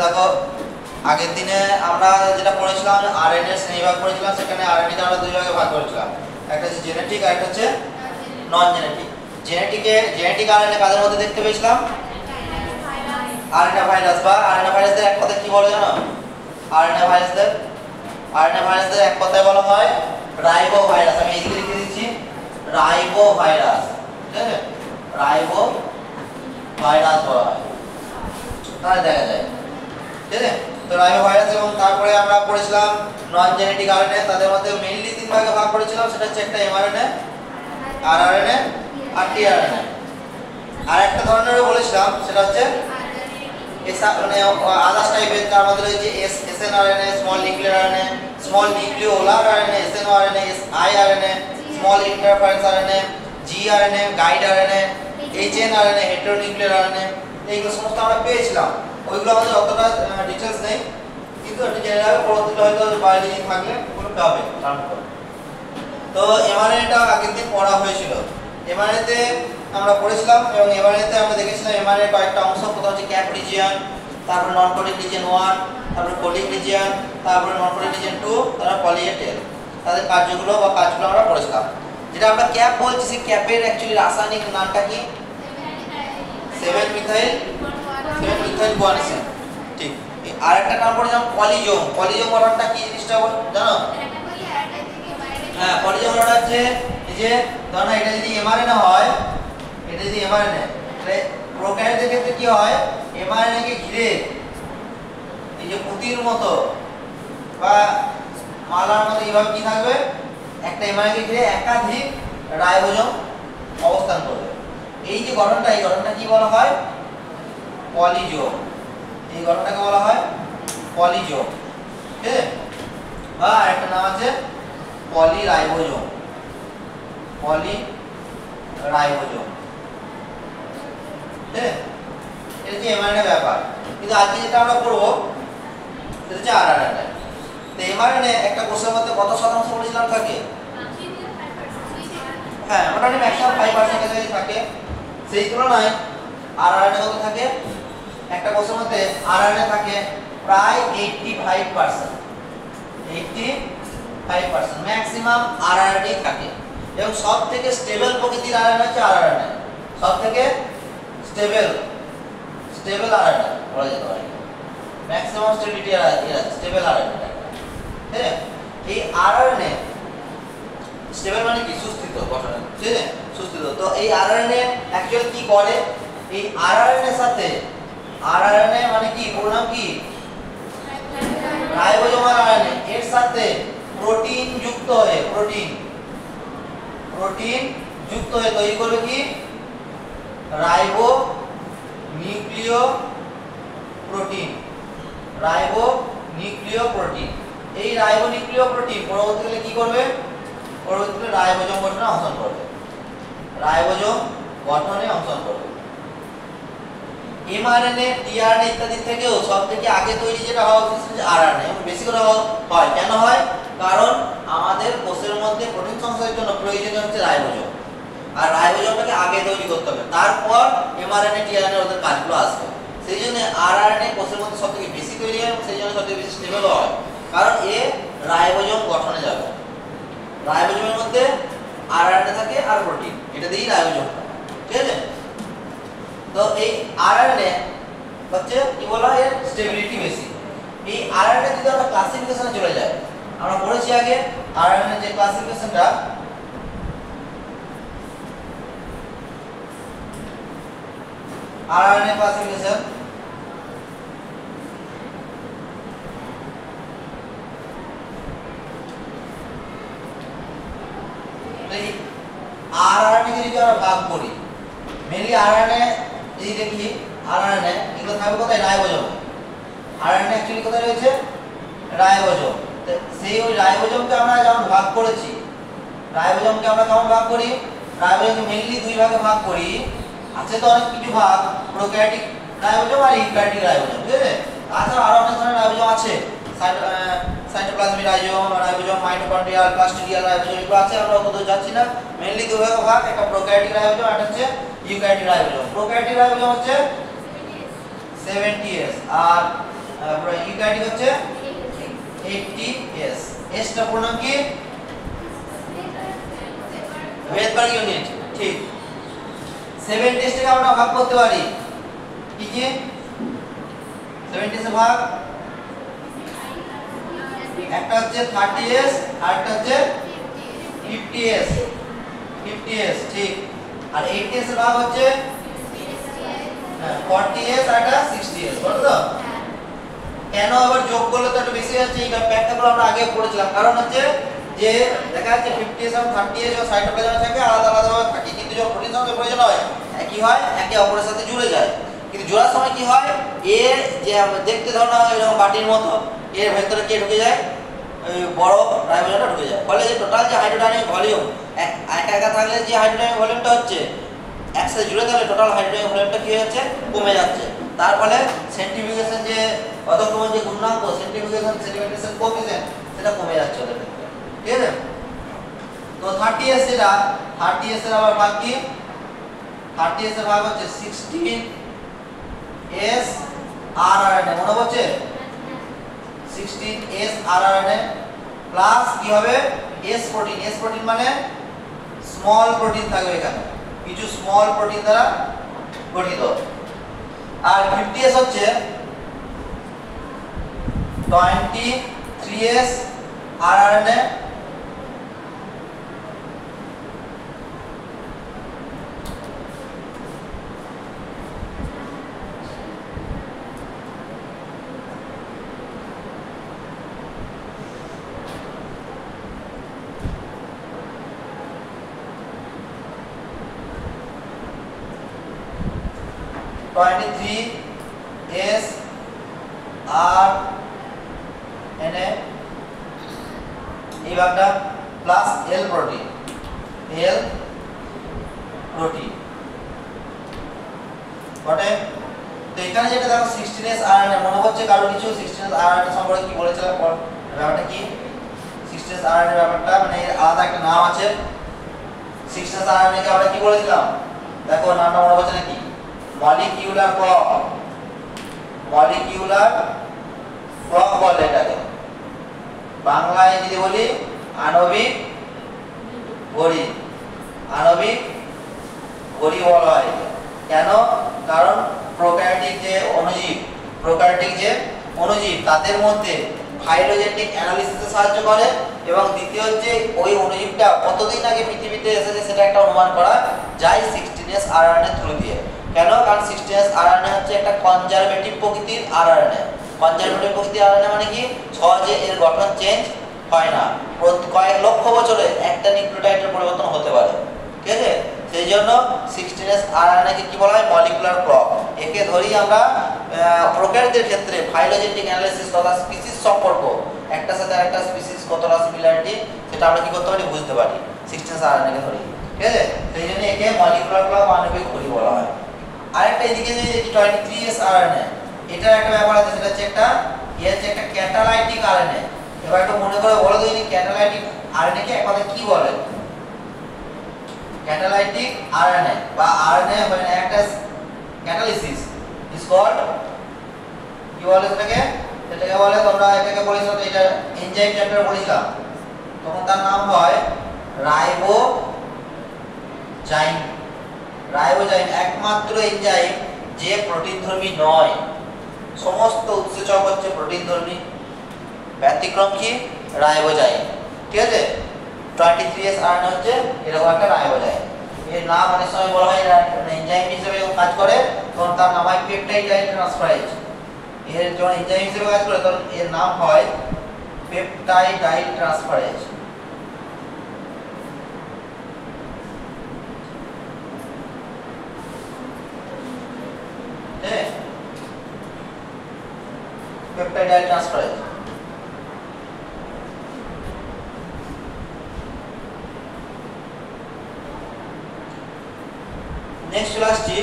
দেখো আগের দিনে আমরা যেটা পড়েছিলাম আরএনএ শ্রেণীবিভাগ পড়েছিলাম, সেখানে আরএনএ কে আমরা দুই ভাগে ভাগ করেছিলাম, একটা হচ্ছে জেনেটিক আর একটা হচ্ছে নন জেনেটিক। জেনেটিক আরএনএ কাদের মধ্যে দেখতে পেয়েছিলাম? আরএনএ ভাইরাস বা আরএনএ ভাইরাসদের এক কথায় কি বলে জানো? আরএনএ ভাইরাসদের এক কথায় বলা হয় রাইবো ভাইরাস। আমি এইদিকে লিখে দিচ্ছি রাইবো ভাইরাস, ঠিক আছে? রাইবো ভাইরাস বলা হয়, তাহলে দেখা যায়, ঠিক আছে? তো রাইবো ভাইরাস এবং তারপরে আমরা পড়েছিলাম নন জেনেটিক আরএনএ, তাদের মধ্যে মেইনলি তিন ভাগে ভাগ করেছিলাম, সেটা হচ্ছে একটা এমআরএনএ, আরআরএনএ আর টিআরএনএ। আর একটা ধরনেরও বলেছিলাম সেটা হচ্ছে মানে আদার্স টাইপের, তার মধ্যে রয়েছে snRNA, small nuclear RNA, small nucleolar RNA, snRNA, siRNA, small interference RNA, gRNA, guide RNA, hnRNA, heteronuclear RNA. এইগুলো সমস্ত আমরা পেয়েছিলাম, ওইগুলো আমাদের অতটা ডিটেইলস নেই, কিন্তু একটু জেনে রাখবে, পরবর্তীতে হয়তো বায়োলজি থাকলে ওগুলো পাবে। তো এমআরএনএটা আগের দিন পড়া হয়েছিল। এমআরএনএতে আমরা পড়েছিলাম এবং এমআরএনএতে আমরা দেখেছিলাম এমআরএনএ কয়েকটা অংশ, প্রথম হচ্ছে ক্যাপ রিজিয়ন, তারপর নন কোডিং রিজিয়ন 1, তারপর কোডিং রিজিয়ন, তারপর নন কোডিং রিজিয়ন 2, তারপর পলি এ টেল। তাদের কাজগুলো আমরা পড়েছিলাম। যেটা আমরা ক্যাপ বলছি, সেই ক্যাপের অ্যাকচুয়ালি রাসায়নিক নামটা কি? 7 মিথাইল গুয়ানিসিন, ঠিক। আর একটা নাম পড়েছিলাম পলিজোম। পলিজোম গঠনটা কি জিনিসটা জানো? হ্যাঁ, পলিজোম গঠনটা হচ্ছে এই যে ধরো এটা যদি এমআরএনএ হয়, এটা যদি এমআরএনএ, তাহলে প্রোক্যারিওটের ক্ষেত্রে কি হয়? এমআরএনএ কে ঘিরে এই যে পুতির মতো বা মালার মতো এইভাবে কি থাকবে? একটা এমআরএনএ কে ঘিরে একাধিক রাইবোজোম অবস্থান করবে। এই যে গঠনটা, এই গঠনটা কি বলা হয়? পলিজোম। এই গঠনটাকে বলা হয় পলিজোম, ঠিক আছে? বা একটা নাম আছে পলিরাইবোজোম। পলিরাইবোজোম, ঠিক আছে? এটা হচ্ছে এমআরএনএ ব্যাপার। কিন্তু আজকে যেটা আমরা পড়বো সেটা হচ্ছে আরআরএনএ। তো এমআরএনএ একটা কোষের মধ্যে কত শতাংশ পরিমাণ থাকে? হ্যাঁ, মোটামুটি ম্যাক্সিমাম 5% থাকে। সেই তুলনায় আরআরএনএ কত থাকে? একটা কোষের মধ্যে আরআরএনএ থাকে প্রায় 85%। 85% ম্যাক্সিমাম আরআরএনএ থাকে। এবং সবথেকে স্টেবল প্রকৃতির আরআরএনএ হচ্ছে আরআরএনএ। সবথেকে স্টেবল আরআরএনএ বলা যেতে পারে। ম্যাক্সিমাম স্টেবিলিটি স্টেবল আরআরএনএ, ঠিক আছে? এই আরআরএনএ স্টেবল মানে কি? সুস্থিত গঠনে, ঠিক আছে? সুস্থিত। তো এই আরআরএনএ অ্যাকচুয়ালি কি করে? এই আরআরএনএ সাথে, আরআরএনএ মানে কি? পুরো নাম কি? Ribosome rRNA. এর সাথে প্রোটিন যুক্ত হয়ে, প্রোটিন যুক্ত হয়ে তৈরি করবে কি? রাইবো নিউক্লিয় প্রোটিন। এই রাইবো নিউক্লিয় প্রোটিন পরবর্তীকালে কি করবে? পরবর্তীকালে রাইবোজোম গঠনে অংশগ্রহণ করবে। এমআরএনএ, টিআরএনএ ইত্যাদি থেকেও সবথেকে আগে তৈরি যেটা হয় সেটা আরআরএনএ। এবং বেশি করে হয় কেন হয়? কারণ আমাদের কোষের মধ্যে প্রোটিন সংশ্লেষের জন্য প্রয়োজনীয় হচ্ছে রাইবোজোম, আর রাইবোজোমটাকে আগে তৈরি করতে হবে, তারপর এমআরএনএ, টিআরএনএ ওদের কাজগুলো আসবে। সেই জন্য আরআরএনএ কোষের মধ্যে সবথেকে বেশি তৈরি হয় এবং সেই জন্য সবথেকে বেশি স্টেবল হয়, কারণ এ রাইবোজোম গঠনে যাবে। রাইবোজোমের মধ্যে আরআরএনএ থাকে আর প্রোটিন, এটা দিয়েই রাইবোজোম, ঠিক আছে? তো এই আরআরএনএ হচ্ছে কি বলা হয়? এর স্টেবিলিটি বেশি। এই আরআরএনএ যদি আমরা ক্লাসিফিকেশনে চলে যাই, আমরা পড়েছি আগে আরআরএনএ যে ক্লাসিফিকেশনটা, আরআরএনএ ক্লাসিফিকেশন আরআরএনএ কে যদি আমরা ভাগ করি, মেইনলি আরআরএনএ যদি দেখি, আরআরএনএ এগুলো থাকবে কোথায়? রাইবোজোমে। আরআরএনএ অ্যাকচুয়ালি কোথায় রয়েছে? রাইবোজোম। সেই ওই রাইবোজোমকে আমরা যেমন ভাগ করেছি, রাইবোজোমকে আমরা কেমন ভাগ করি? রাইবোজোমকে মেইনলি দুই ভাগে ভাগ করি। আছে তো অনেক কিছু ভাগ, প্রোক্যারিওটিক রাইবোজোম আর ইউক্যারিওটিক রাইবোজোম, ঠিক আছে? তাছাড়া আরো অনেক ধরনের রাইবোজোম আছে, সাইটোপ্লাজমিক রাইবোজোম, মাইটোকন্ড্রিয়াল, প্লাস্টিডিয়াল রাইবোজোম, এগুলো আছে, আমরা কত যাচ্ছি না। মেইনলি দুই ভাগে ভাগ, একটা প্রোক্যারিওটিক রাইবোজোম আর হচ্ছে ইউক্যারিওটিক রাইবোজোম। প্রোক্যারিওটিক রাইবোজোম হচ্ছে 70S আর ইউক্যারিওটিক হচ্ছে 80s। এসটা পূর্ণাঙ্ক কি? ওয়েবার্গ ইউনিট। ঠিক। 70s থেকে আমরা ভাগ করতে পারি কি কি? 70s এর ভাগ একটা হচ্ছে 30s আর একটা হচ্ছে 50s। 50s ঠিক। আর 80s এর ভাগ হচ্ছে 40s আর একটা 60s, বলো তো? কেন আবার যোগ করলে তো একটু বেশি হচ্ছে, এই ব্যাখ্যাগুলো আমরা আগে পড়েছিলাম। কারণ হচ্ছে যে দেখা যাচ্ছে 50s এবং 30s যখন সাইটোপ্লাজমে থাকে আলাদা আলাদা ভাবে থাকে, কিন্তু যখন প্রোটিন সংশ্লেষণের প্রয়োজন হয় একই হয়, একে অপরের সাথে জুড়ে যায়। কিন্তু জোড়ার সময় কি হয়, এর যে দেখতে ধরো না এরকম বাটির মতো, এর ভেতরে কে ঢুকে যায়? ওই বড় রাইবোজোমটা ঢুকে যায়। ফলে যে টোটাল যে হাইড্রোডাইনামিক ভলিউম, একা একা থাকলে যে হাইড্রোডাইনামিক ভলিউমটা হচ্ছে, একসাথে জুড়ে থাকলে টোটাল হাইড্রোডাইনামিক ভলিউমটা কি হয়ে যাচ্ছে? কমে যাচ্ছে। তার ফলে সেন্ট্রিফিউগেশন যে অধঃক্রমণ যে গুণাঙ্ক, সেন্ট্রিফিউগেশন সেডিমেন্টেশন কোএফিসিয়েন্ট, সেটা কমে যাচ্ছে ওদের ক্ষেত্রে। ঠিক আছে? তো 30s যেটা, 30s এর আবার ভাগ কি? 30s এর ভাগ হচ্ছে 16s rRNA, মনে পড়ছে? 16s rRNA প্লাস কি হবে? S protein. S প্রোটিন মানে স্মল প্রোটিন থাকবে এখানে, কিছু স্মল প্রোটিন দ্বারা গঠিত। আর 50s হচ্ছে 23s rRNA এই ভাগটা plus L protein. L protein বটে। তো এখানে যেটা দেখো 16s RNA, মনে হচ্ছে কারো কিছু 16s RNA সম্পর্কে কি বলেছিলাম? ব্যাপারটা কি 16s RNA ব্যাপারটা? মানে এর আলাদা একটা নাম আছে। 16s RNA কে আমরা কি বলেছিলাম? দেখো নামটা মনে হচ্ছে নাকি? Molecular clock. মলিকিউলার ক্লক বলে এটাকে। বাংলায় যদি বলি আণবিক ঘড়ি। আণবিক ঘড়ি বলা হয়। কেন? কারণ প্রোক্যারিওটিক যে অণুজীব তাদের মধ্যে ফাইলোজেনেটিক অ্যানালিসিসে সাহায্য করে, এবং দ্বিতীয় হচ্ছে ওই অণুজীবটা কতদিন আগে পৃথিবীতে এসেছে সেটা একটা অনুমান করা যায় 16s RNA থ্রু দিয়ে। কেন? কারণ 16s RNA হচ্ছে একটা কনজারভেটিভ প্রকৃতির RNA। কনজারভেটিভ প্রকৃতির RNA মানে কি? সহজে এর গঠন চেঞ্জ হয় না, কয়েক লক্ষ বছরে একটা নিউক্লিওটাইডের পরিবর্তন হতে পারে। ঠিক আছে? সেই জন্য 16s RNA কে কি বলা হয়? Molecular clock. একে ধরি আমরা প্রোক্যারিওটের ক্ষেত্রে ফাইলোজেনেটিক অ্যানালিসিস তথা স্পিসিস সম্পর্ক, একটার সাথে আরেকটা স্পিসিস কতটা সিমিলারিটি, সেটা আমরা কি করতে পারি? বুঝতে পারি 16s RNA কে ধরি। ঠিক আছে? সেই জন্য একে মলিকুলার ক্লক আণবিক ঘড়ি বলা হয়। আরেকটা এদিকে যে 23s RNA, এটার একটা ব্যাপার আছে, সেটা হচ্ছে একটা একটা ক্যাটালাইটিক RNA। এবার একটু মনে করে বলো তো, এই ক্যাটালাইটিক RNA কে এক কথায় কি বলে? ক্যাটালাইটিক RNA বা RNA when act as catalysis is called কি বলে সেটাকে? সেটাকে বলে, তোমরা এটাকে বলেছিলাম, এটা এনজাইম চ্যাপ্টারে বলেছিলাম, তখন তার নাম হয় রাইবোজাইম। রাইবোজাইম একমাত্র এনজাইম যে প্রোটিনধর্মী নয়। সমস্ত উৎসেচক হচ্ছে প্রোটিনধর্মী, ব্যতিক্রম কি? রাইবোজাইম। ঠিক আছে? 23s RNA হচ্ছে এরকম একটা রাইবোজাইম। এর নাম অনেক সময় বলা হয় এনজাইম হিসেবে কাজ করে, তখন তার নাম হয় পেপটাইড ডাই ট্রান্সফারেজ। এর যখন এনজাইম হিসেবে কাজ করে তখন এর নাম হয় peptide die transferase. Peptide die transferase. Next চলে আসছি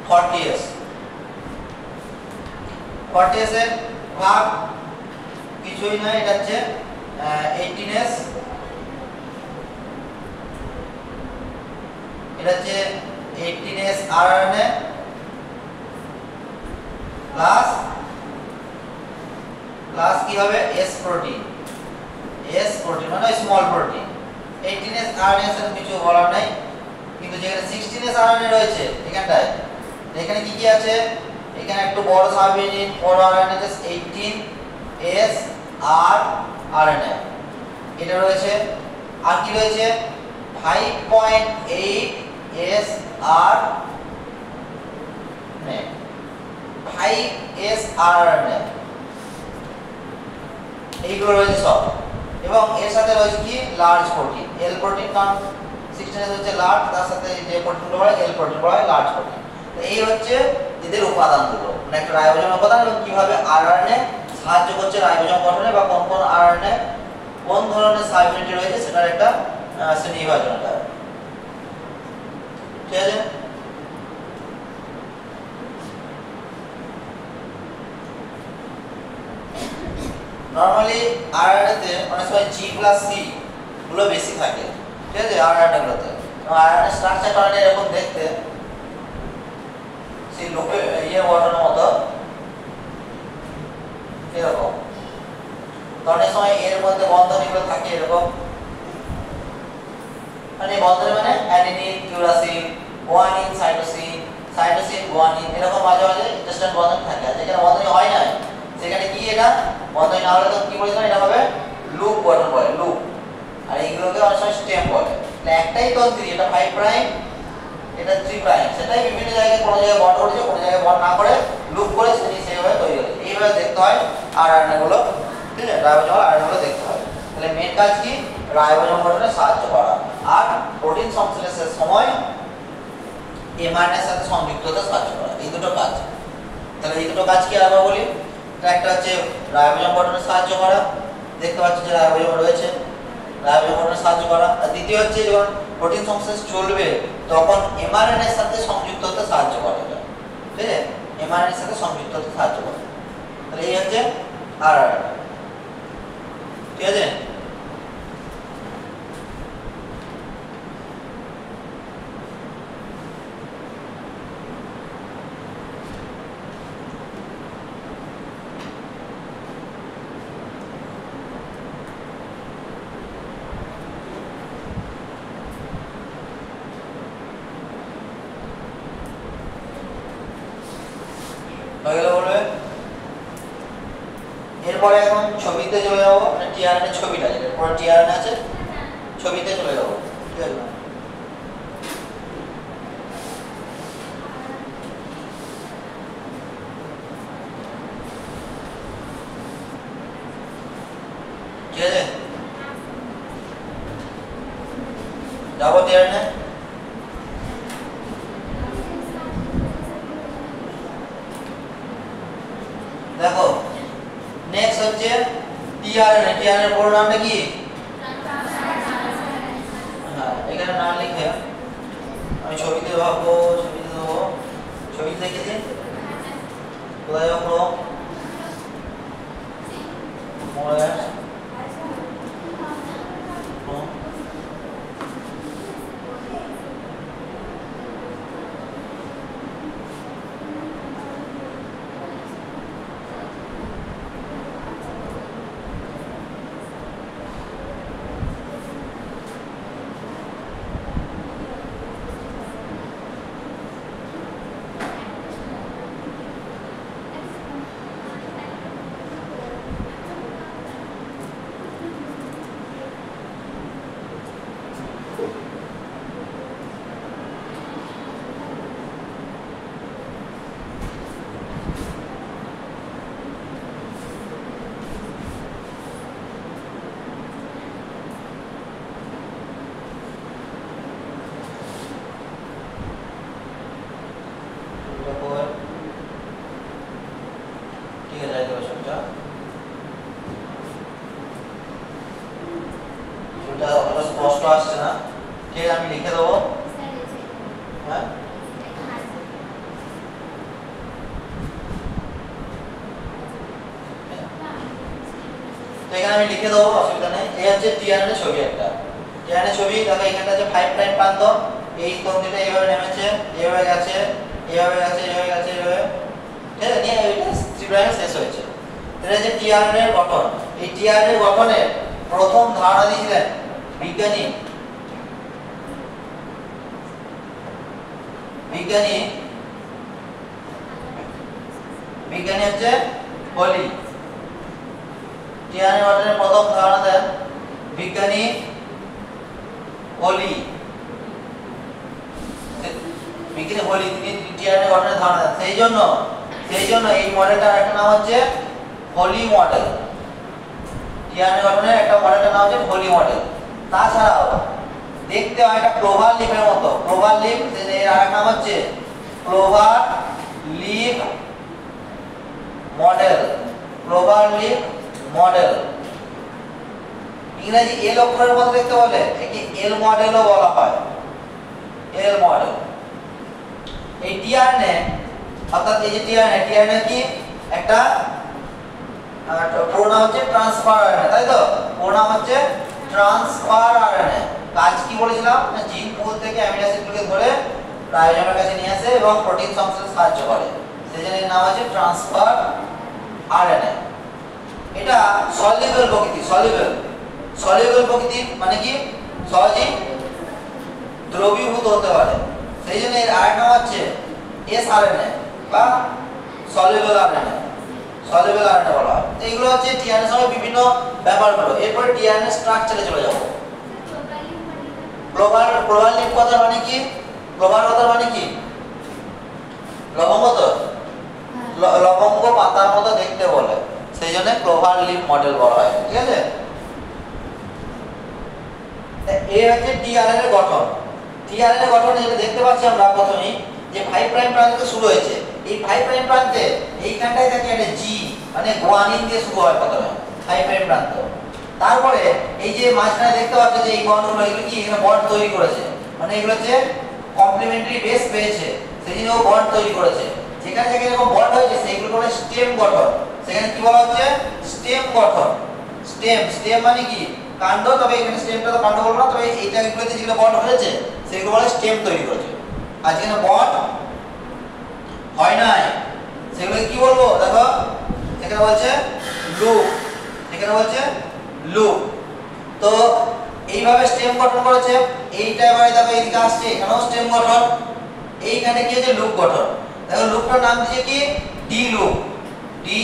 40s। 40s এর ভাগ কিছুই না, এটা হচ্ছে 18s, এটা হচ্ছে 18S RNA প্লাস কি হবে S প্রোটিন, S প্রোটিন মানে স্মল প্রোটিন। 18S RNA এর সাথে কিছু বলার নাই, কিন্তু যেখানে 16S RNA রয়েছে এখানটায়, এখানে কি কি আছে, এখানে একটু বড় সাবইউনিট বড় RNA তে 18S RNA এটা রয়েছে। আর কি রয়েছে 5.8S RNA, 5S RNA এইগুলো রয়েছে সব। এবং এর সাথে রয়েছে কি লার্জ প্রোটিন, L প্রোটিন, কারণ 16S হচ্ছে লার্জ, তার সাথে যে প্রোটিনগুলো হয় L প্রোটিন বলা হয় লার্জ প্রোটিন। তো এই হচ্ছে এদের উপাদানগুলো, মানে একটা রাইবোজোম উপাদান এবং কিভাবে আরএনএ সাহায্য করছে রাইবোজোম গঠনে, বা কোন কোন আরএনএ কোন ধরনের সাবইউনিট রয়েছে সেটার একটা শ্রেণীবিভাজন এটা। ঠিক আছে, নরমালি আরএনএ তে অনেক সময় G+C গুলো বেশি থাকে। ঠিক আছে, আরএনএ গুলোতে আরএনএ স্ট্রাকচারটা অনেক এরকম দেখতে, সেই লোকে ইয়ে গঠনের মতো এরকম। তো অনেক সময় এর মধ্যে বন্ধনীগুলো থাকে এরকম, মানে বন্ধনী মানে adenine, uracil, guanine, cytosine, cytosine, guanine, এরকম মাঝে মাঝে ইন্টারস্টেন্ট বন্ধন থাকে। আর যেখানে বন্ধনী হয় না সেখানে কি এটা বন্ধনী না হলে তো কি বলেছিলাম, এটা হবে লুপ গঠন বলে, লুপ। আর এইগুলোকে অনেক সময় স্টেম বলে। তাহলে একটাই তন্ত্রী, এটা 5 প্রাইম, এটা 3 প্রাইম, সেটাই বিভিন্ন জায়গায় কোনো জায়গায় বন্ড করেছে, কোনো জায়গায় বন্ড না করে লুপ করে সেইভাবে তৈরি হয়েছে। এইভাবে দেখতে হয় আরএনএ গুলো। ঠিক আছে, রাইবোজোম আরএনএ গুলো দেখতে হয়। তাহলে মেন কাজ কি, রাইবোজোম গঠনে সাহায্য করা আর প্রোটিন সংশ্লেষের সময় এমআরএনএ এর সাথে সংযুক্ত হতে সাহায্য করা, এই দুটো কাজ। তাহলে এই দুটো কাজ কি আবার বলি, একটা হচ্ছে রাইবোজোম গঠনে সাহায্য করা, দেখতে পাচ্ছ যে রাইবোজোম রয়েছে, রাইবোজোম গঠনে সাহায্য করা। আর দ্বিতীয় হচ্ছে যখন প্রোটিন সংশ্লেষ চলবে তখন এমআরএনএ এর সাথে সংযুক্ত হতে সাহায্য করে। ঠিক আছে, এমআরএনএ এর সাথে সংযুক্ত হতে সাহায্য করে। তাহলে এই হচ্ছে আরআরএনএ। ঠিক আছে, এরপরে এখন ছবিতে চলে যাবো, মানে টিআরএনএ ছবিটা, যেটা পুরো টিআরএনএ আছে ছবিতে চলে যাবো। ঠিক আছে, ঠিক আছে, যাবো টিআরএনএ। দেখো নেক্সট হচ্ছে টিআরএনএ। টিআরএনএ পুরো নামটা কি? হ্যাঁ, এখানে নাম লিখে আমি ছবিতে ভাববো, ছবিতে দেবো, ছবিতে দেখেছি কোথায় যাবো, স্পষ্ট আসছে না। ঠিক আছে, আমি লিখে দেবো। হ্যাঁ, এখানে আমি লিখে দেবো, অসুবিধা নেই। এই হচ্ছে টিআরএনএ ছবি একটা। টিআরএনএ ছবি দেখো এখানটা আছে 5 প্রাইম প্রান্ত, এই তন্তুটা এইভাবে নেমেছে, এইভাবে গেছে, এইভাবে গেছে, এইভাবে গেছে, এইভাবে, ঠিক আছে, নিয়ে এটা 3 প্রাইমে শেষ হয়েছে। এটা যে টিআরএনএ এর গঠন, এই টিআরএনএ এর গঠনের প্রথম ধারণা দিয়েছিলেন বিজ্ঞানী হচ্ছে হলি। টিআরএনএ গঠনের প্রথম ধারণা দেন বিজ্ঞানী হলি। তিনি টিআরএনএ গঠনের ধারণা দেন। সেই জন্য এই মডেলটার একটা নাম হচ্ছে হলি মডেল। টিআরএনএ গঠনের একটা মডেলটার নাম হচ্ছে হলি মডেল। তাছাড়াও দেখতে হয় একটা ক্লোভার লিফের মতো, ক্লোভার লিফ, এর আরেক নাম হচ্ছে clover leaf model. Clover leaf model ইংরেজি এল অক্ষরের মতো দেখতে বলে, একে এল মডেলও বলা হয়, এল মডেল। এই টিআরএনএ অর্থাৎ এই যে টিআরএনএ কি একটা পুরো নাম হচ্ছে ট্রান্সফার আরএনএ, তাই তো? পুরো নাম হচ্ছে ট্রান্সফার আরএনএ। কাজ কি বলেছিলাম, না জিন পুল থেকে অ্যামিনো অ্যাসিডগুলোকে ধরে রাইবোজোমের কাছে নিয়ে আসে এবং প্রোটিন সংশ্লেষে সাহায্য করে, সেজন্য এর নাম আছে ট্রান্সফার আরএনএ। এটা সলিউবল প্রকৃতি, সলিউবল প্রকৃতি মানে কি সহজেই দ্রবীভূত হতে পারে, সেই জন্য এর আরেক নাম হচ্ছে এসআরএনএ বা সলিউবল আরএনএ, সলিউবল আরএনএ বলা হয়। এইগুলো হচ্ছে টিআরএনএ সঙ্গে বিভিন্ন ব্যাপারগুলো। এরপরে টিআরএনএ স্ট্রাকচারে চলে যাব। ক্লোভার লিফ কথার মানে কি? ক্লোভার কথার মানে কি? লবঙ্গ তো, লবঙ্গ পাতার মতো দেখতে বলে, সেই জন্য ক্লোভার লিফ মডেল বলা হয়, ঠিক আছে? এই হচ্ছে টিআরএনএ এর গঠন। টিআরএনএ এর গঠন যেটা দেখতে পাচ্ছি আমরা প্রথমেই যে 5 প্রাইম প্রান্ত থেকে শুরু হয়েছে। এই 5 প্রাইম প্রান্তে এইখানটায় থাকে একটা জি মানে গুয়ানিন দিয়ে শুরু হয় প্রথমে 5 প্রাইম প্রান্ত। তারপরে এই যে মাঝখানে দেখতে পাচ্ছ যে এই বন্ডগুলো, এগুলো কি এখানে বন্ড তৈরি করেছে, মানে এগুলো হচ্ছে কমপ্লিমেন্টারি বেস পেয়েছে, সেজন্য ও বন্ড তৈরি করেছে। যেখানে যেখানে এরকম বন্ড হয়েছে সেগুলো বলে স্টেম গঠন। সেখানে কি বলা হচ্ছে? স্টেম গঠন। স্টেম মানে কি কাণ্ড, তবে এখানে স্টেমটা তো কাণ্ড বলবো না, তবে এইটা এগুলোতে যেগুলো বন্ড হয়েছে সেগুলো বলে স্টেম তৈরি করেছে। আর যেখানে বন্ড হয় নাই সেগুলো কি বলবো? দেখো এখানে বলছে লুপ, এখানে বলছে লুপ। তো এইভাবে স্টেম গঠন করেছে। এইটা এবারে দেখো এইদিকে আসছে, এখানেও স্টেম গঠন, এইখানে কি হচ্ছে লুপ গঠন। দেখো লুপটার নাম দিয়েছে কি D loop. D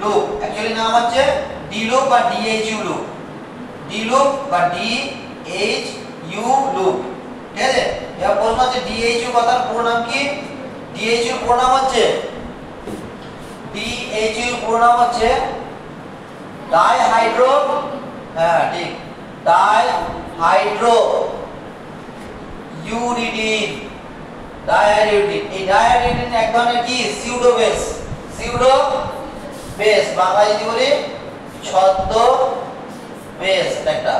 loop actually নাম হচ্ছে ডি লুপ বা ডিএইচইউ লুপ, ডি লুপ বা ডিএইচইউ লুপ, ঠিক আছে? এবার প্রশ্ন হচ্ছে ডিএইচইউ কথার পুরো নাম কি? ডিএইচইউ পুরো নাম হচ্ছে ডাইহাইড্রো, হ্যাঁ ঠিক, ডাইহাইড্রো ইউরিডিন। এই ডাইহাইড্রোইউরিডিন এক ধরনের কি সিউডো বেস, বাংলা যদি বলি ছদ্মবেশ একটা।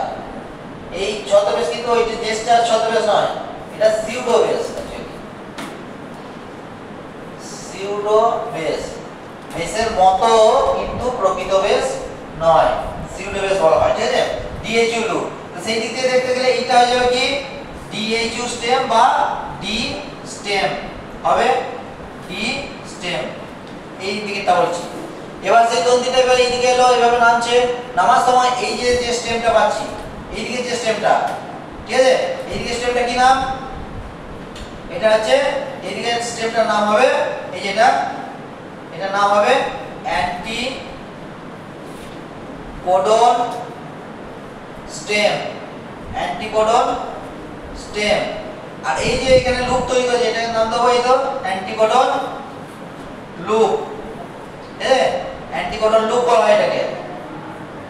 এই ছদ্মবেশ কিন্তু ওই যে জেস্টার ছদ্মবেশ নয়, এটা সিউডোবেশ। সিউডোবেশ বেশের মতো কিন্তু প্রকৃত বেশ নয়, সিউডোবেশ বলা হয়, ঠিক আছে? DHU loop. তো সেই দিক থেকে দেখতে গেলে এটা হয়ে যাবে কি ডিএইচইউ স্টেম বা ডি স্টেম হবে, ডি স্টেম। এই দিকেটা বলছি। এবার সেই তন্তুটা এবার এইদিকে এলো, এভাবে নামছে, নামার সময় এই যে স্টেমটা পাচ্ছি, এইদিকে যে স্টেমটা, ঠিক আছে? এইদিকে স্টেমটা কি নাম? এটা হচ্ছে এইদিকে স্টেমটার নাম হবে এই যেটা, এটার নাম হবে অ্যান্টিকোডন স্টেম, অ্যান্টিকোডন স্টেম। আর এই যে এখানে লুপ তৈরি করেছে, এটার নাম দেবো এই তো অ্যান্টিকোডন লুপ, ঠিক আছে? অ্যান্টিকোডন লুপ বলা হয় এটাকে,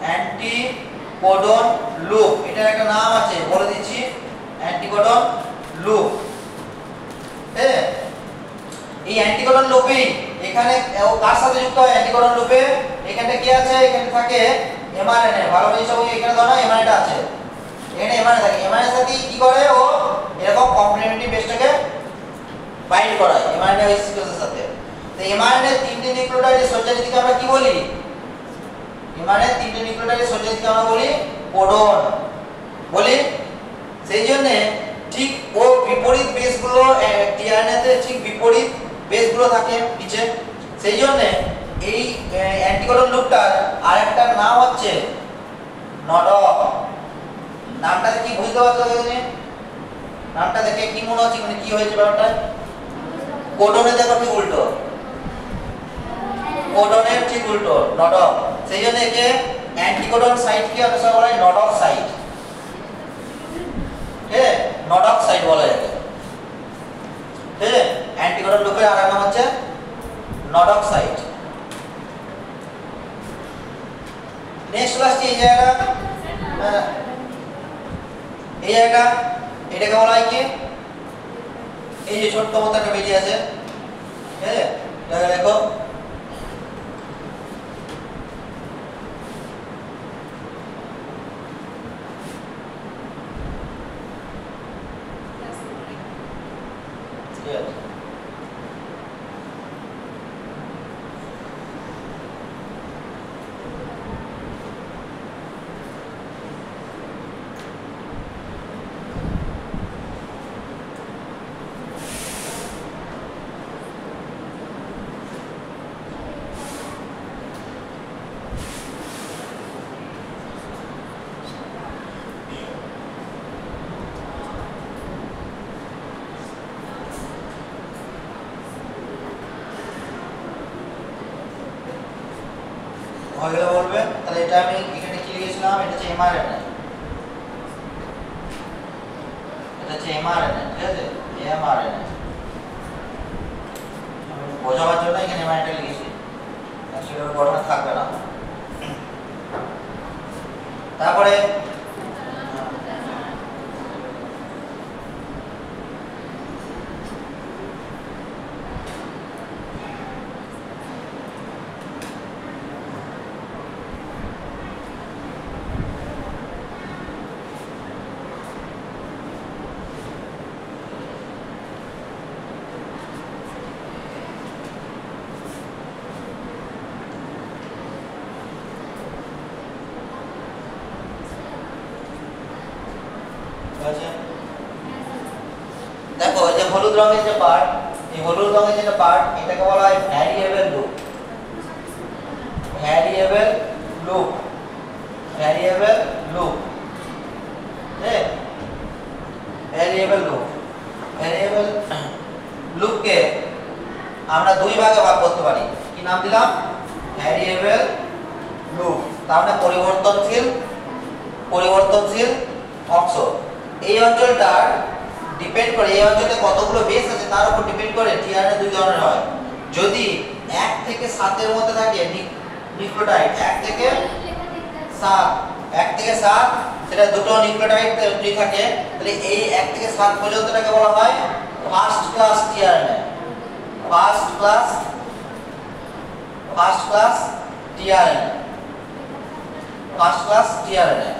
অ্যান্টিকোডন লুপ। এটার একটা নাম আছে বলে দিচ্ছি, অ্যান্টিকোডন লুপ, ঠিক আছে? এই অ্যান্টিকোডন লুপে এখানে কার সাথে যুক্ত হয়? অ্যান্টিকোডন লুপে এখানে কি আছে? এখানে থাকে এমআরএনএ। ভালো করে সবাই এখানে ধরো এমআরএনএটা আছে, এখানে এমআরএনএ থাকে। এমআরএনএর সাথে কি করে? ও এরকম কমপ্লিমেন্টারি বেসটাকে বাইন্ড করায় এমআরএনএ ওই সিকোয়েন্সের সাথে। তো এমআরএনএ তিনটে নিউক্লিওটাইডের সজ্জাটিকে আমরা কি বলি? এমআরএনএ তিনটে নিউক্লিওটাইডের সজ্জাটিকে আমরা বলি কোডন, বলি সেই জন্য ঠিক ও বিপরীত বেসগুলো টিআরএনএ তে ঠিক বিপরীত বেসগুলো থাকে নিচে, সেই জন্য এই অ্যান্টিকোডন লুপটার আরেকটা নাম হচ্ছে নডক। নামটা কি বুঝতে পারছো দেখে? নামটা দেখে কি মনে হচ্ছে মানে কি হয়েছে ব্যাপারটা? কোডনে দেখো ঠিক উল্টো, কোডনের ঠিক উল্টো নডক, সেই জন্য একে অ্যান্টিকোডন সাইটকে আমরা বলা হয় নডক সাইট। ঠিক আছে, নডক সাইট বলা যায়। ঠিক আছে, অ্যান্টিকোডন লুপের আরেক নাম হচ্ছে নডক সাইট। নেক্সট ক্লাসটি এই জায়গাটা, এই জায়গাটা এটাকে বলা হয় কি, এই যে ছোট্ট মতো একটা বেরিয়ে আছে, ঠিক আছে, জায়গা দেখো ঠিক আছে। হয়ে বলবে তাহলে এটা আমি এখানে কি লিখেছিলাম, এটা হচ্ছে এমআরএনএ, এটা হচ্ছে এমআরএনএ, ঠিক আছে, এমআরএনএ আমি বোঝাবার জন্য এখানে এমআরএনএ লিখেছি, সেটার গঠন থাকবে না। তারপরে দেখো এই যে হলুদ রঙের যে পার্ট, এই হলুদ রঙের যেটা পার্ট এটাকে বলা হয় variable loop, variable loop, variable loop, ঠিক, ভ্যারিয়েবল লুপ। ভ্যারিয়েবল লুপকে আমরা দুই ভাগে ভাগ করতে পারি, কি নাম দিলাম, ভ্যারিয়েবল লুপ, তার মানে পরিবর্তনশীল, পরিবর্তনশীল অংশ। এই অঞ্চলটার ডিপেন্ড করে, এই অঞ্চলে কতগুলো বেস আছে তার উপর ডিপেন্ড করে টিআরএনএ দুই ধরনের হয়। যদি 1 থেকে 7 এর মধ্যে থাকে নিউক্লিওটাইড, 1 থেকে 7, 1 থেকে 7 সেটা দুটো নিউক্লিওটাইড যদি থাকে, তাহলে এই 1 থেকে 7 পর্যন্তটাকে বলা হয় first class tRNA, first class, first class tRNA, first class tRNA,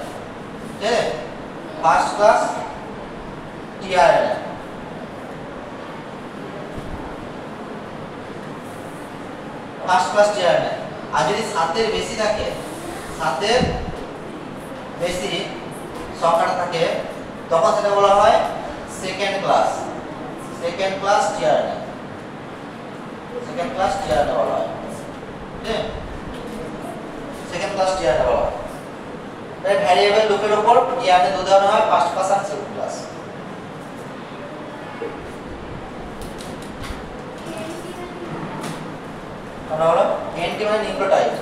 ঠিক আছে, first class tRNA. First class tRNA. আর যদি 7 এর বেশি থাকে, 7 এর বেশি সংখ্যাটা থাকে, তখন সেটা বলা হয় second class, second class tRNA, second class tRNA বলা হয়, ঠিক, সেকেন্ড ক্লাস টিআরএনএ বলা হয়। তাই ভ্যারিয়েবল লুপের উপর টিআরএনএ দুই ধরনের হয়, ফার্স্ট ক্লাস আর সেকেন্ড ক্লাস। আমরা হলো এনটি মানে নিউক্লিওটাইড,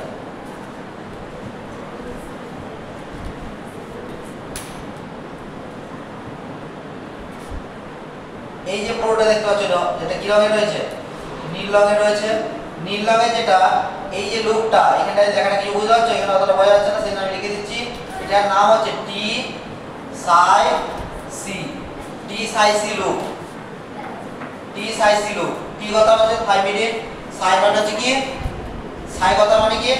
এই যে পুরোটা দেখতে পাচ্ছ যেটা কি রঙের রয়েছে, নীল রঙের রয়েছে, নীল রঙের যেটা এই যে লুপটা এখানটায় যেখানে কিছু বুঝতে পারছো, এখানে অতটা বোঝা যাচ্ছে না, সেটা আমি লিখে দিচ্ছি। এটার নাম হচ্ছে টি সাই সি, টি সাই সি লুপ, টি সাই সি লুপ। টি কথা হচ্ছে 5 মিনিট, সাই মানে হচ্ছে কি, সাই কথা মানে কি,